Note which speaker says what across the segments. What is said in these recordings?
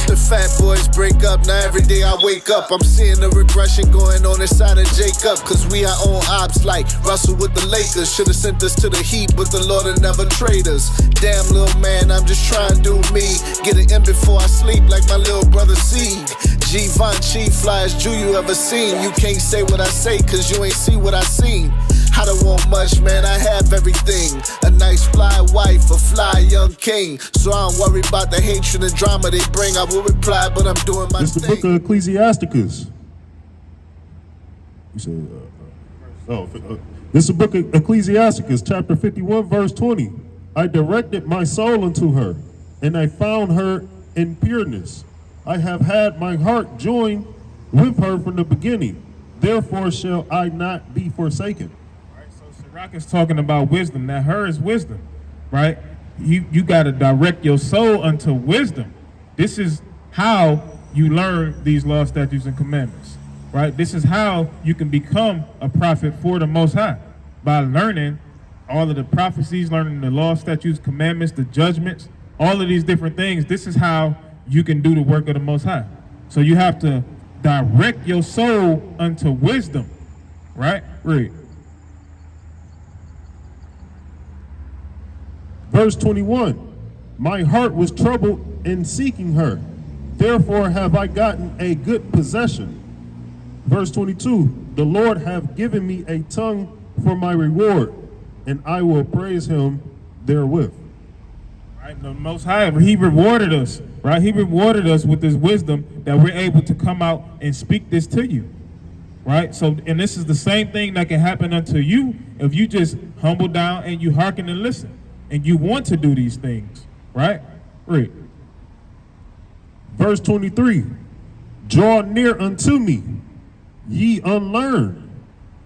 Speaker 1: The fat boys break up, now every day I wake up I'm seeing the regression going on inside of Jacob. Cause we our own ops like Russell with the Lakers. Should've sent us to the Heat, but the Lord will never trade us. Damn little man, I'm just trying to do me. Get it in before I sleep like my little brother Seed. Givenchy, flyest Jew you ever seen. You can't say what I say cause you ain't see what I seen. I don't want much, man, I have everything. A nice fly wife, a fly young king. So I don't worry about the hatred and drama they bring. I will reply, but I'm doing my thing.
Speaker 2: It's the book of Ecclesiasticus. You said, this is the book of Ecclesiasticus, chapter 51, verse 20. I directed my soul unto her, and I found her in pureness. I have had my heart joined with her from the beginning. Therefore shall I not be forsaken.
Speaker 3: Rock is talking about wisdom. Now, her is wisdom, right? You got to direct your soul unto wisdom. This is how you learn these laws, statutes, and commandments, right? This is how you can become a prophet for the Most High, by learning all of the prophecies, learning the laws, statutes, commandments, the judgments, all of these different things. This is how you can do the work of the Most High. So you have to direct your soul unto wisdom, right? Read.
Speaker 2: Verse 21, my heart was troubled in seeking her. Therefore have I gotten a good possession. Verse 22, the Lord hath given me a tongue for my reward, and I will praise him therewith.
Speaker 3: Right, the Most High, he rewarded us, right? He rewarded us with this wisdom that we're able to come out and speak this to you, right? So, and this is the same thing that can happen unto you if you just humble down and you hearken and listen. And you want to do these things, right? Read.
Speaker 2: Verse 23, draw near unto me, ye unlearned,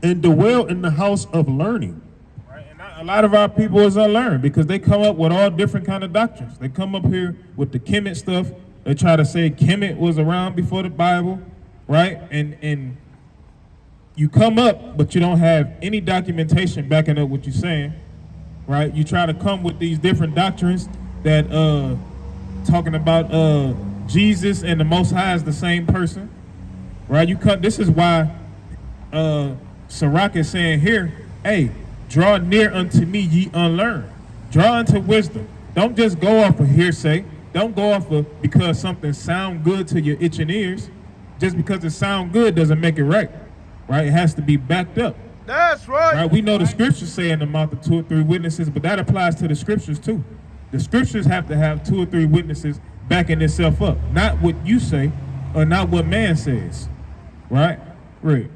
Speaker 2: and dwell in the house of learning.
Speaker 3: Right, and a lot of our people is unlearned because they come up with all different kind of doctrines. They come up here with the Kemet stuff. They try to say Kemet was around before the Bible, right? And you come up, but you don't have any documentation backing up what you're saying. Right, you try to come with these different doctrines that talking about Jesus and the Most High is the same person, right? You cut. This is why Sirach is saying here, "Hey, draw near unto me, ye unlearned. Draw unto wisdom. Don't just go off of hearsay. Don't go off of because something sound good to your itching ears. Just because it sound good doesn't make it right. Right? It has to be backed up."
Speaker 4: That's right.
Speaker 3: Right. We know the scriptures say in the mouth of 2 or 3 witnesses, but that applies to the scriptures too. The scriptures have to have 2 or 3 witnesses backing itself up, not what you say or not what man says. Right? Read.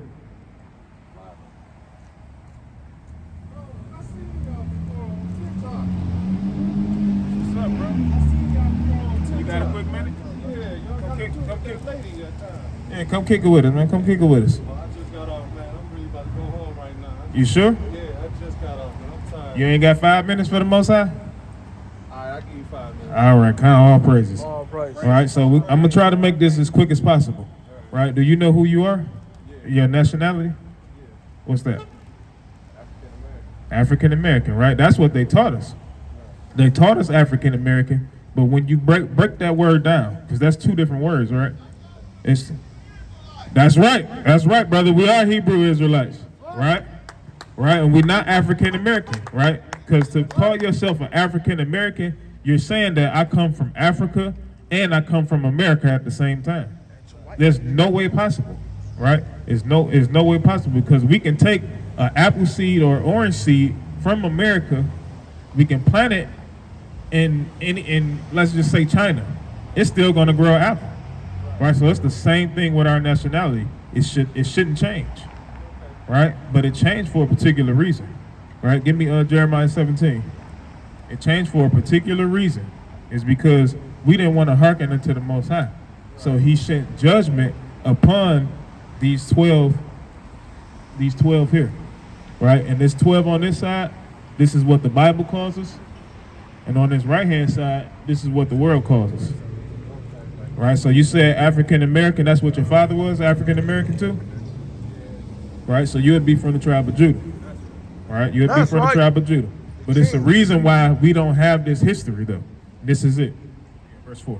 Speaker 3: What's up, bro? You got a quick minute? Yeah, come kick it with us, man. Come kick it with us. You sure?
Speaker 4: Yeah, I just got off, man. I'm tired.
Speaker 3: You ain't got 5 minutes for the Most High?
Speaker 4: All right, I'll give you 5 minutes.
Speaker 3: All right, count all praises.
Speaker 4: All praises.
Speaker 3: All right, so I'm going to try to make this as quick as possible. Right? Do you know who you are?
Speaker 4: Yeah.
Speaker 3: Your nationality?
Speaker 4: Yeah.
Speaker 3: What's that?
Speaker 4: African-American.
Speaker 3: African-American, right? That's what they taught us. They taught us African-American, but when you break that word down, because that's 2 different words, right? That's right, brother. We are Hebrew Israelites, right? Right, and we're not African American, right? Because to call yourself an African American, you're saying that I come from Africa and I come from America at the same time. There's no way possible, right? It's no way possible because we can take an apple seed or orange seed from America, we can plant it in let's just say China. It's still going to grow apple, right? So it's the same thing with our nationality. It shouldn't change. Right? But it changed for a particular reason. Right? Give me Jeremiah 17. It changed for a particular reason. It's because we didn't want to hearken unto the Most High. So he sent judgment upon these 12 here. Right? And this 12 on this side, this is what the Bible calls us. And on this right-hand side, this is what the world calls us. Right? So you said African American, that's what your father was, African American too? Right, so you would be from the tribe of Judah. Right, you would be from the tribe of Judah. But it's the reason why we don't have this history, though. This is it. Verse 4.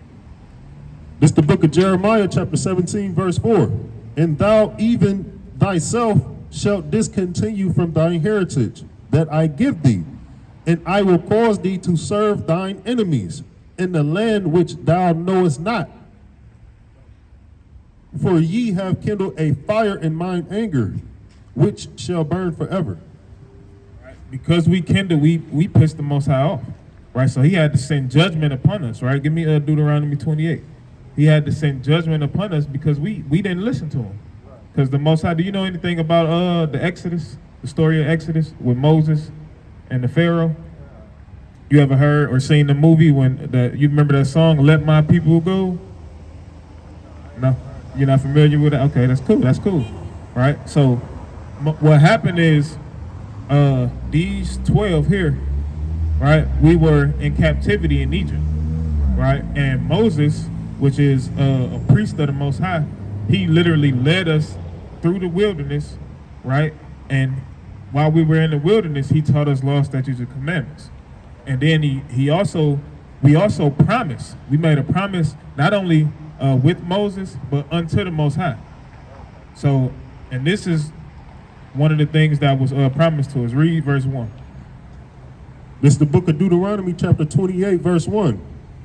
Speaker 2: This is the book of Jeremiah, chapter 17, verse 4. And thou even thyself shalt discontinue from thine heritage that I give thee, and I will cause thee to serve thine enemies in the land which thou knowest not. For ye have kindled a fire in mine anger, which shall burn forever.
Speaker 3: Because we kindled, we pissed the Most High off, right? So he had to send judgment upon us, right? Give me Deuteronomy 28. He had to send judgment upon us because we didn't listen to him. Because the Most High, do you know anything about the Exodus, the story of Exodus with Moses and the Pharaoh? You ever heard or seen the movie you remember that song, Let My People Go? No? You're not familiar with it? Okay, that's cool, right? So what happened is these 12 here, right, we were in captivity in Egypt, right? And Moses, which is a priest of the Most High, he literally led us through the wilderness, right? And while we were in the wilderness, he taught us law, statutes, and commandments. And then we also promised. We made a promise not only with Moses, but unto the Most High. So, and this is one of the things that was promised to us. Read verse 1.
Speaker 2: This is the book of Deuteronomy, chapter 28, verse 1.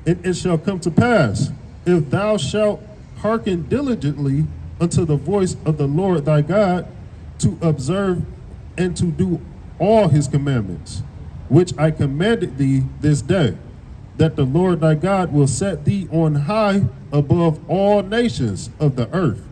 Speaker 2: And it shall come to pass, if thou shalt hearken diligently unto the voice of the Lord thy God, to observe and to do all his commandments, which I commanded thee this day, that the Lord thy God will set thee on high above all nations of the earth.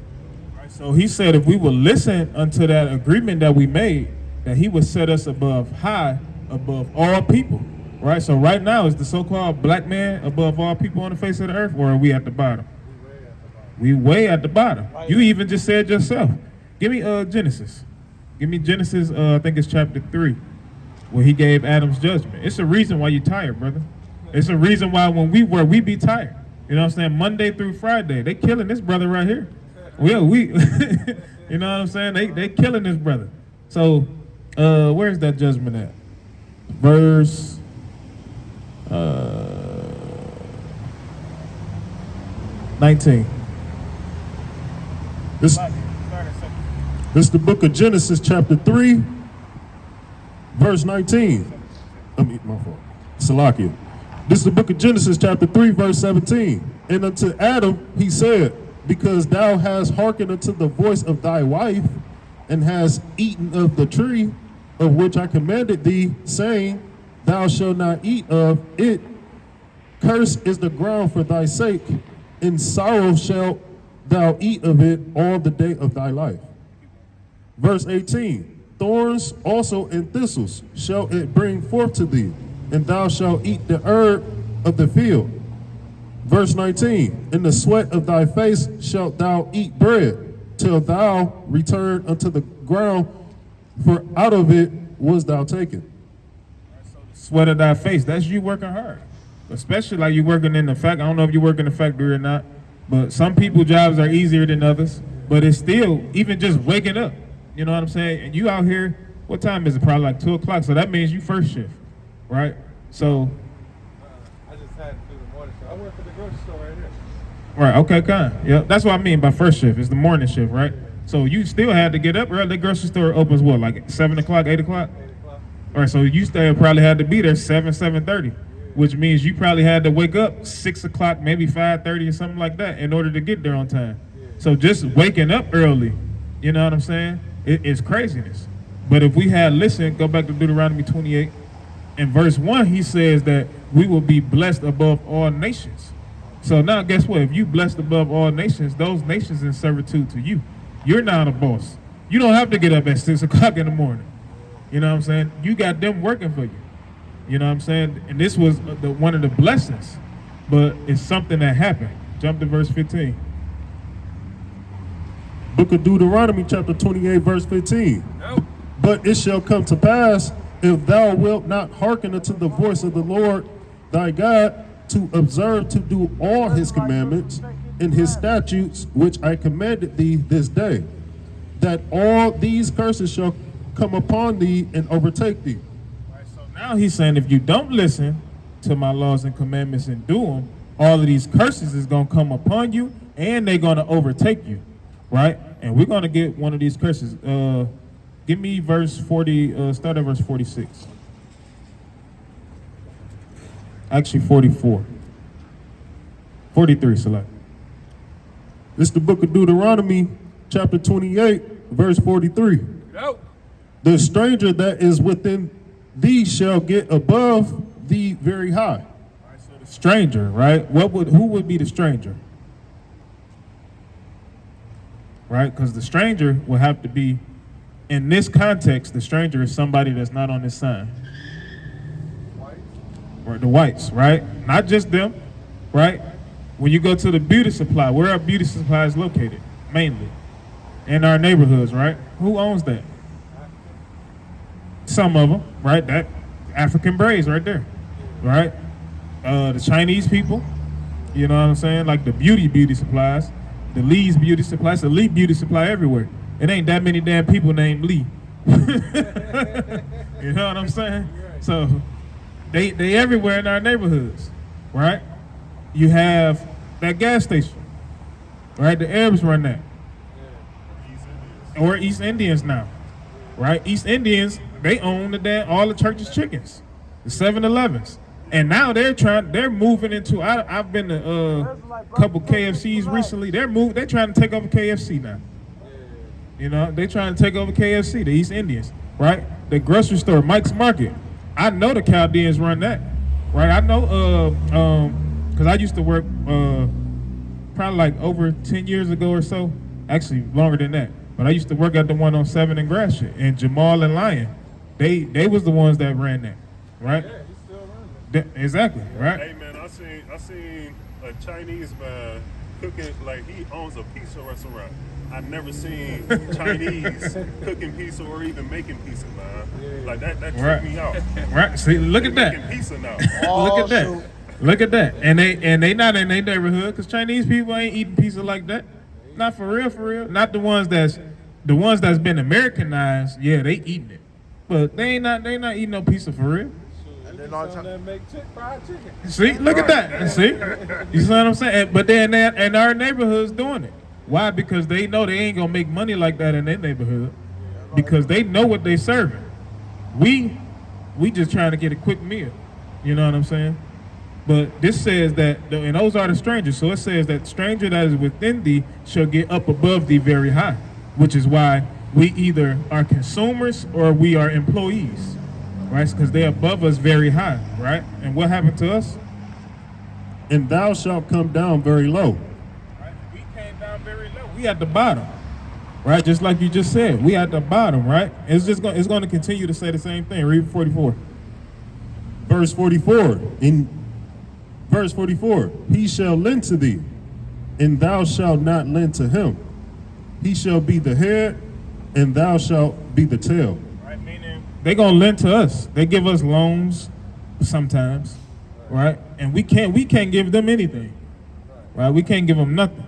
Speaker 3: So he said if we would listen unto that agreement that we made, that he would set us above all people, right? So right now, is the so-called black man above all people on the face of the earth, or are we at the bottom? We way at the bottom. You even just said yourself. Give me Genesis. Give me Genesis, I think it's chapter 3, where he gave Adam's judgment. It's a reason why you're tired, brother. It's a reason why when we be tired. You know what I'm saying? Monday through Friday, they killing this brother right here. We you know what I'm saying? They killing this brother. So where's that judgment at? Verse 19.
Speaker 2: This is the book of Genesis, chapter 3, verse 19. My fault. Salakia. This is the book of Genesis, chapter 3, verse 17. And unto Adam he said, because thou hast hearkened unto the voice of thy wife, and hast eaten of the tree of which I commanded thee, saying, thou shalt not eat of it. Cursed is the ground for thy sake, in sorrow shalt thou eat of it all the day of thy life. Verse 18, thorns also and thistles shall it bring forth to thee, and thou shalt eat the herb of the field. Verse 19, in the sweat of thy face shalt thou eat bread, till thou return unto the ground, for out of it was thou taken.
Speaker 3: Sweat of thy face, that's you working hard. Especially like you working in the factory. I don't know if you work in the factory or not, but some people's jobs are easier than others. But it's still, even just waking up, you know what I'm saying? And you out here, what time is it? Probably like 2 o'clock. So that means you first shift, right? So
Speaker 4: I just had to do the morning shift. I work at the grocery store right here.
Speaker 3: right, okay, kind. Yeah, that's what I mean by first shift. It's the morning shift, right? So you still had to get up early. The grocery store opens what, like 7 o'clock, 8 o'clock?
Speaker 4: 8 o'clock.
Speaker 3: All right, so you still probably had to be there 7:30, which means you probably had to wake up 6 o'clock, maybe 5:30 or something like that in order to get there on time. So just waking up early, you know what I'm saying? It's craziness. But if we had listened, go back to Deuteronomy 28, in verse 1, he says that we will be blessed above all nations. So now guess what? If you blessed above all nations, those nations in servitude to you. You're now the boss. You don't have to get up at 6 o'clock in the morning. You know what I'm saying? You got them working for you. You know what I'm saying? And this was one of the blessings, but it's something that happened. Jump to verse 15.
Speaker 2: Book of Deuteronomy, chapter 28, verse 15.
Speaker 4: Nope.
Speaker 2: But it shall come to pass, if thou wilt not hearken unto the voice of the Lord thy God, to observe to do all his commandments and his statutes, which I commanded thee this day, that all these curses shall come upon thee and overtake thee.
Speaker 3: Right, so now he's saying if you don't listen to my laws and commandments and do them, all of these curses is going to come upon you, and they're going to overtake you, right? And we're going to get one of these curses. Give me verse 40, start at verse 46. Actually, 44. 43, select.
Speaker 2: This is the book of Deuteronomy, chapter 28, verse 43.
Speaker 4: Go.
Speaker 2: The stranger that is within thee shall get above thee very high.
Speaker 3: Stranger, right? Who would be the stranger? Right? Because the stranger will have to be, in this context, the stranger is somebody that's not on this sign. Or the whites, right? Not just them, right? When you go to the beauty supply, where are beauty supplies located? Mainly. In our neighborhoods, right? Who owns that? Some of them, right? That African braids right there, right? The Chinese people, you know what I'm saying? Like the beauty supplies, the Lee's beauty supplies, the Lee beauty supply everywhere. It ain't that many damn people named Lee. You know what I'm saying? So they everywhere in our neighborhoods, right? You have that gas station, right? The Arabs run that. Or East Indians now, right? East Indians, they own all the church's chickens, the 7-Elevens. And now they're moving into, I've been to a couple KFCs recently. They're trying to take over KFC now. You know, they trying to take over KFC, the East Indians, right? The grocery store, Mike's Market. I know the Chaldeans run that, right? I know, because I used to work probably like over 10 years ago or so, actually longer than that. But I used to work at the one on 7 and Gratiot, and Jamal and Lion. They was the ones that ran that, right?
Speaker 4: Yeah, he's still running.
Speaker 3: Exactly, right?
Speaker 2: Hey man, I seen a Chinese man cooking, like he owns a pizza restaurant. I never seen Chinese cooking pizza or even making pizza, man. Like that tripped me out.
Speaker 3: Right. See, look at that.
Speaker 2: Making pizza now.
Speaker 3: Look at that. Look at that. And they not in their neighborhood, because Chinese people ain't eating pizza like that. Not for real. Not the ones that's been Americanized. Yeah, they eating it, but they not eating no pizza for real.
Speaker 4: And then on that make fried chicken.
Speaker 3: See, look at that. See, you see what I'm saying? But they're in our neighborhoods doing it. Why? Because they know they ain't gonna make money like that in their neighborhood, because they know what they serving. We just trying to get a quick meal. You know what I'm saying? But this says that, and those are the strangers. So it says that stranger that is within thee shall get up above thee very high, which is why we either are consumers or we are employees, right? Because they're above us very high, right? And what happened to us?
Speaker 2: And thou shalt come down very low.
Speaker 3: Right? We came down very low. We at the bottom, right? Just like you just said, we at the bottom, right? It's going to continue to say the same thing. Read 44.
Speaker 2: Verse 44. In verse 44, he shall lend to thee, and thou shalt not lend to him. He shall be the head, and thou shalt be the tail.
Speaker 3: Right, meaning they gonna lend to us. They give us loans sometimes, right? And we can't give them anything, right? We can't give them nothing,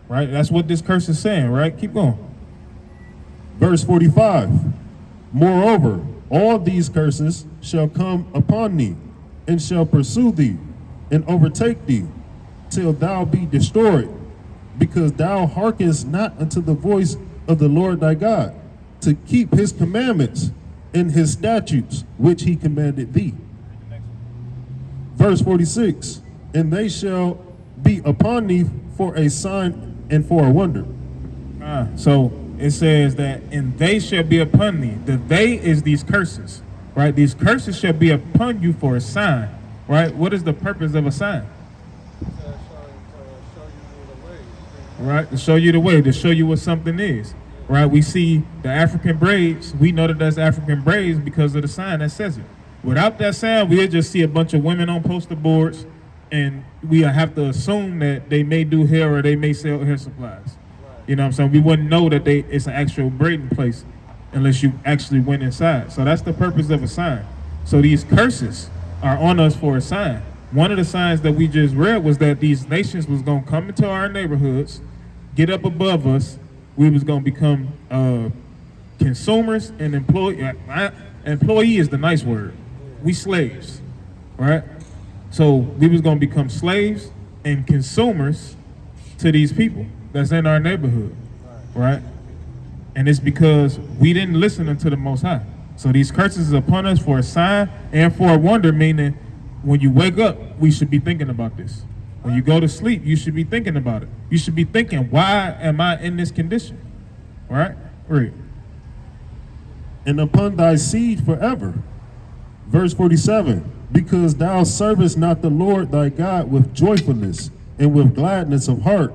Speaker 3: right? That's what this curse is saying, right? Keep going.
Speaker 2: Verse 45, moreover, all these curses shall come upon thee, and shall pursue thee, and overtake thee, till thou be destroyed, because thou hearkenest not unto the voice of the Lord thy God, to keep his commandments and his statutes, which he commanded thee. Verse 46, and they shall be upon thee for a sign and for a wonder.
Speaker 3: So it says that, and they shall be upon thee. The they is these curses, right? These curses shall be upon you for a sign, right? What is the purpose of a sign? Right, to show you the way, to show you what something is. Right, we see the African braids. We know that that's African braids because of the sign that says it. Without that sign, we'll just see a bunch of women on poster boards, and we have to assume that they may do hair or they may sell hair supplies. You know what I'm saying? We wouldn't know that it's an actual braiding place unless you actually went inside. So that's the purpose of a sign. So these curses are on us for a sign. One of the signs that we just read was that these nations was going to come into our neighborhoods, get up above us. We was going to become consumers and employee. Employee is the nice word. We slaves, right? So we was gonna become slaves and consumers to these people that's in our neighborhood, right? And it's because we didn't listen unto the Most High. So these curses is upon us for a sign and for a wonder, meaning when you wake up, we should be thinking about this. When you go to sleep, you should be thinking about it. You should be thinking, why am I in this condition? Right? Read.
Speaker 2: And upon thy seed forever. Verse 47, because thou servest not the Lord thy God with joyfulness and with gladness of heart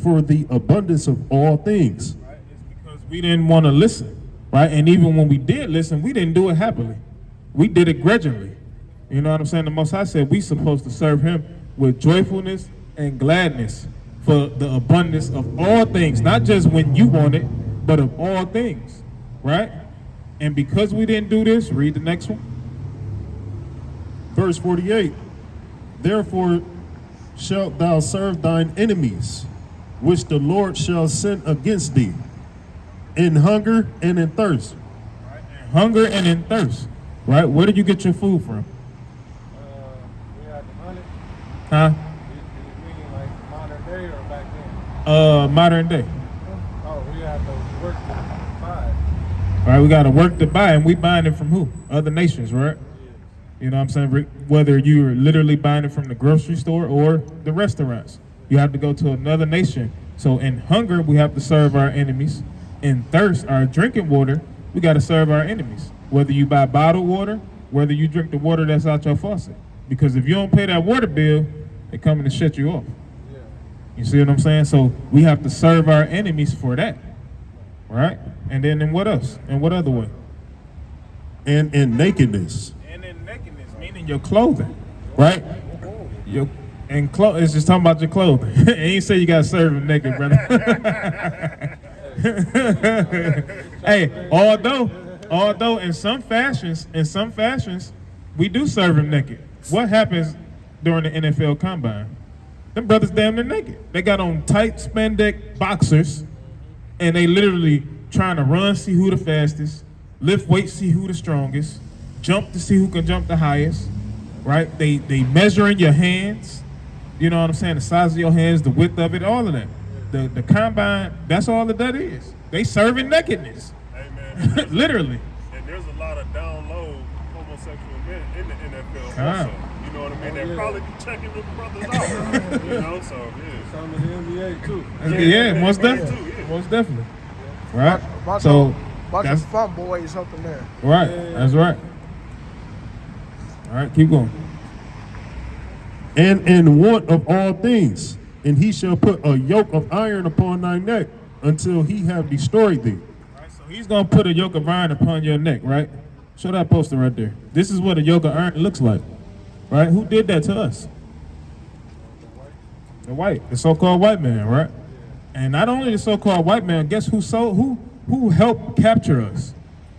Speaker 2: for the abundance of all things.
Speaker 3: Right? It's because we didn't want to listen, right? And even when we did listen, we didn't do it happily. We did it grudgingly. You know what I'm saying? The Most High said we supposed to serve him with joyfulness and gladness for the abundance of all things, not just when you want it, but of all things, right? And because we didn't do this, read the next one.
Speaker 2: Verse 48, therefore shalt thou serve thine enemies, which the Lord shall send against thee, in hunger and in thirst.
Speaker 3: Right? In hunger and in thirst, right? Where do you get your food from?
Speaker 4: We had the money.
Speaker 3: Huh?
Speaker 4: You mean like modern day or back then?
Speaker 3: Modern day.
Speaker 4: Oh, we had to work to buy.
Speaker 3: All right, we got to work to buy, and we buying it from who? Other nations, right? You know what I'm saying? Whether you're literally buying it from the grocery store or the restaurants, you have to go to another nation. So in hunger, we have to serve our enemies. In thirst, our drinking water, we got to serve our enemies. Whether you buy bottled water, whether you drink the water that's out your faucet. Because if you don't pay that water bill, they coming to shut you off. You see what I'm saying? So we have to serve our enemies for that, right? And then in what else? In what other way?
Speaker 2: And in nakedness.
Speaker 3: And in nakedness, meaning your clothing, right? It's just talking about your clothing. It ain't say you got to serve them naked, brother. Hey, although in some fashions, we do serve them naked. What happens during the NFL Combine? Them brothers damn near naked. They got on tight spandex boxers, and they literally trying to run, see who the fastest, lift weights, see who the strongest, jump to see who can jump the highest, right? They measuring your hands, you know what I'm saying, the size of your hands, the width of it, all of that. The combine, that's all that is. They serving nakedness.
Speaker 5: Amen.
Speaker 3: Literally.
Speaker 5: And there's a lot of down low homosexual men in the NFL also. You know what I mean? They're probably checking the brothers out. You know, so yeah.
Speaker 4: Some in the NBA too.
Speaker 3: Yeah, most definitely.
Speaker 5: too, yeah.
Speaker 3: Most definitely. Right?
Speaker 6: Bunch
Speaker 3: So
Speaker 6: of fun boys up in there.
Speaker 3: right, that's right. All right, keep going.
Speaker 2: And in want of all things, and he shall put a yoke of iron upon thy neck until he have destroyed thee.
Speaker 3: Right, so he's gonna put a yoke of iron upon your neck, right? Show that poster right there. This is what a yoke of iron looks like, right? Who did that to us? The so-called white man, right? And not only the so-called white man, guess who helped capture us?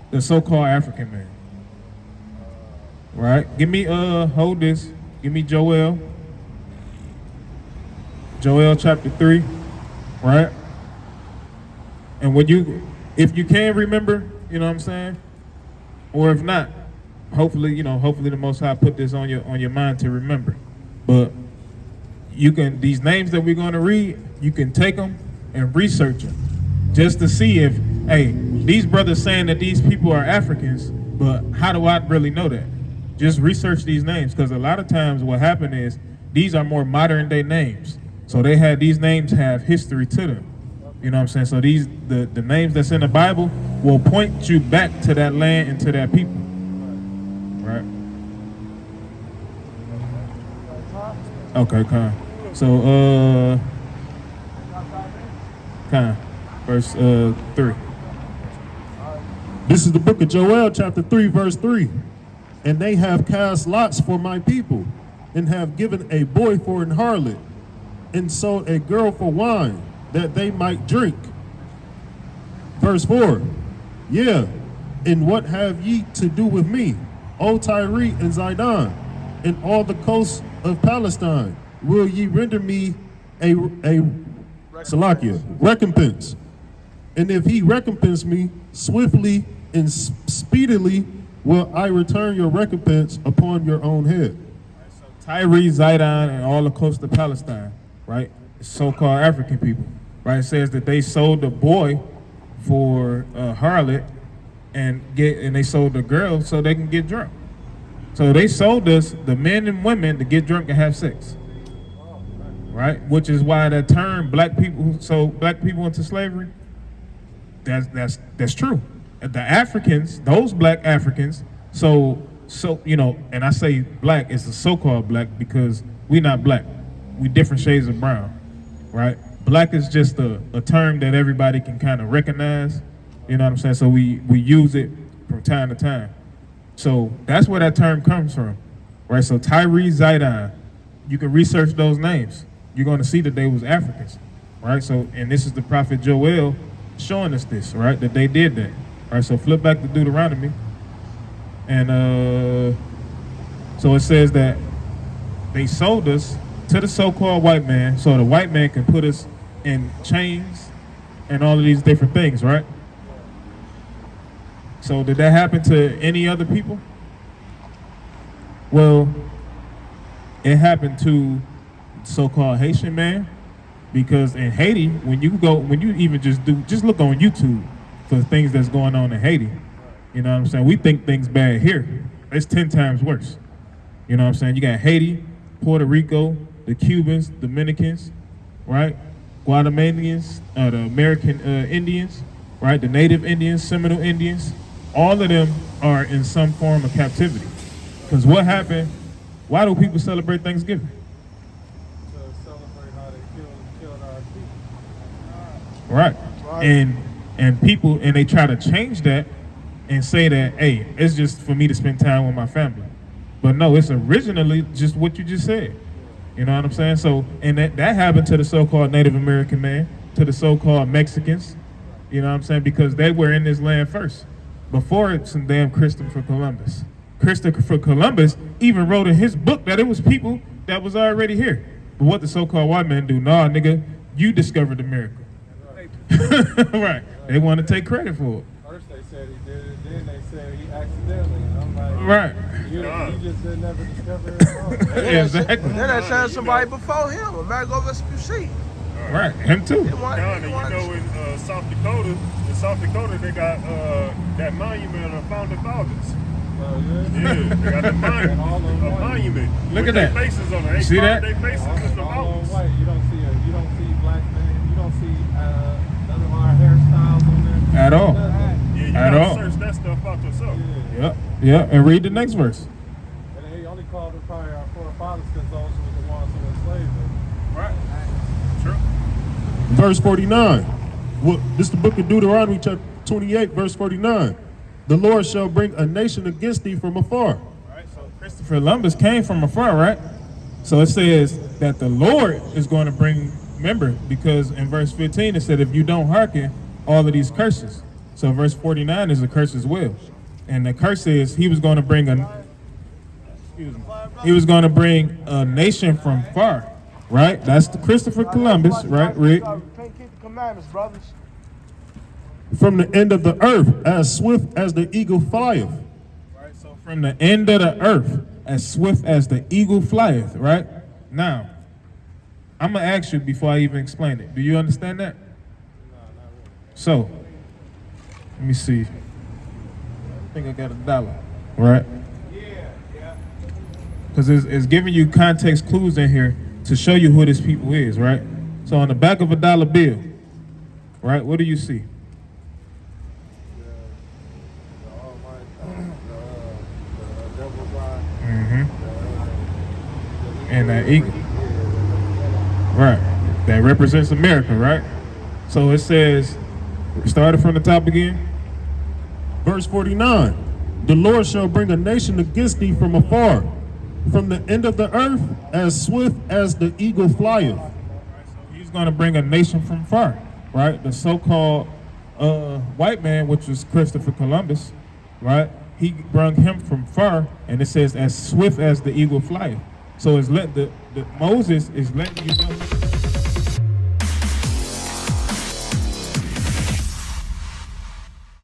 Speaker 3: The so-called African man. Right? Give me hold this. Give me Joel chapter 3, right? And if you can remember, you know what I'm saying? Or if not, hopefully the Most High put this on your mind to remember. But these names that we're going to read, you can take them and research them just to see if, hey, these brothers saying that these people are Africans, but how do I really know that? Just research these names, because a lot of times what happened is these are more modern day names. So these names have history to them. You know what I'm saying? So the names that's in the Bible will point you back to that land and to that people. Right? Okay, Con. So Con, verse 3.
Speaker 2: This is the book of Joel, chapter 3, verse 3. And they have cast lots for my people, and have given a boy for an harlot, and sold a girl for wine, that they might drink. Verse 4. Yeah, and what have ye to do with me, O Tyre and Zidon, and all the coasts of Palestine? Will ye render me a Salakia, recompense? And if he recompense me, swiftly and speedily will I return your recompense upon your own head.
Speaker 3: So Tyre, Zidon, and all the coast of Palestine, right? So-called African people, right? It says that they sold the boy for a harlot and they sold the girl so they can get drunk. So they sold us, the men and women, to get drunk and have sex, right? Which is why that term "black people" who sold black people into slavery. That's true. The Africans, those black Africans, so you know, and I say black, it's the so-called black because we not black, we different shades of brown, right? Black is just a term that everybody can kind of recognize, you know what I'm saying? So we use it from time to time. So that's where that term comes from, right? So Tyre, Zidon, you can research those names. You're going to see that they was Africans, right? So, and this is the prophet Joel showing us this, right? That they did that, right? So flip back to Deuteronomy, and so it says that they sold us to the so-called white man, so the white man can put us in chains and all of these different things, right? So did that happen to any other people? Well, it happened to so-called Haitian man, because in Haiti, when you even just look on YouTube for things that's going on in Haiti, you know what I'm saying? We think things bad here. It's 10 times worse. You know what I'm saying? You got Haiti, Puerto Rico, the Cubans, Dominicans, right? Guatemalans, the American Indians, right? The native Indians, Seminole Indians. All of them are in some form of captivity. Because what happened? Why do people celebrate Thanksgiving?
Speaker 4: To celebrate how they killed our people.
Speaker 3: Right. And people, and they try to change that and say that, hey, it's just for me to spend time with my family. But no, it's originally just what you just said. You know what I'm saying? So, and that happened to the so-called Native American man, to the so-called Mexicans, you know what I'm saying? Because they were in this land first. Before some damn Christopher Columbus. Christopher Columbus even wrote in his book that it was people that was already here. But what the so-called white man do? Nah, nigga, you discovered America. Right. They want to take credit for it.
Speaker 4: First they said he did it, then they said he accidentally. And I'm like,
Speaker 3: right.
Speaker 4: You just did never discover it.
Speaker 3: Exactly.
Speaker 6: Then they said somebody before him, Amerigo Vespucci.
Speaker 3: Right, him too.
Speaker 5: You know, in South Dakota, they got that monument of founding fathers. Yeah, they got a monument.
Speaker 3: Look at that.
Speaker 5: Faces on it. They
Speaker 3: see that?
Speaker 5: Their faces with the mountains.
Speaker 4: White. You don't see black men. You don't see none of our hairstyles on there.
Speaker 3: At all.
Speaker 5: Yeah, you gotta search that stuff out yourself.
Speaker 3: Yeah, and read the next verse.
Speaker 4: And he only called them probably our forefathers because those were the ones who enslaved them.
Speaker 5: Right. True.
Speaker 2: Verse 49. Well, this is the book of Deuteronomy, chapter 28, verse 49. The Lord shall bring a nation against thee from afar.
Speaker 3: Right, so Christopher Columbus came from afar, right? So it says that the Lord is going to bring, remember, because in verse 15 it said, if you don't hearken, all of these curses. So verse 49 is a curse as well. And the curse is he was going to bring a nation from far, right? That's the Christopher Columbus, right, Rick?
Speaker 6: Can't keep the commandments, brothers.
Speaker 2: From the end of the earth, as swift as the eagle flieth.
Speaker 3: Right, so from the end of the earth, as swift as the eagle flieth, right? Now, I'm going to ask you before I even explain it. Do you understand that? So, let me see. I think I got $1, right? Yeah. Because it's giving you context clues in here to show you who this people is, right? So on the back of a dollar bill, right, what do you see? And that eagle. Right. That represents America, right? So it says, started from the top again.
Speaker 2: Verse 49. The Lord shall bring a nation against thee from afar, from the end of the earth, as swift as the eagle flieth.
Speaker 3: So he's going to bring a nation from far, right? The so-called white man, which was Christopher Columbus, right? He brought him from far, and it says, as swift as the eagle flieth. So it's Moses is letting you know.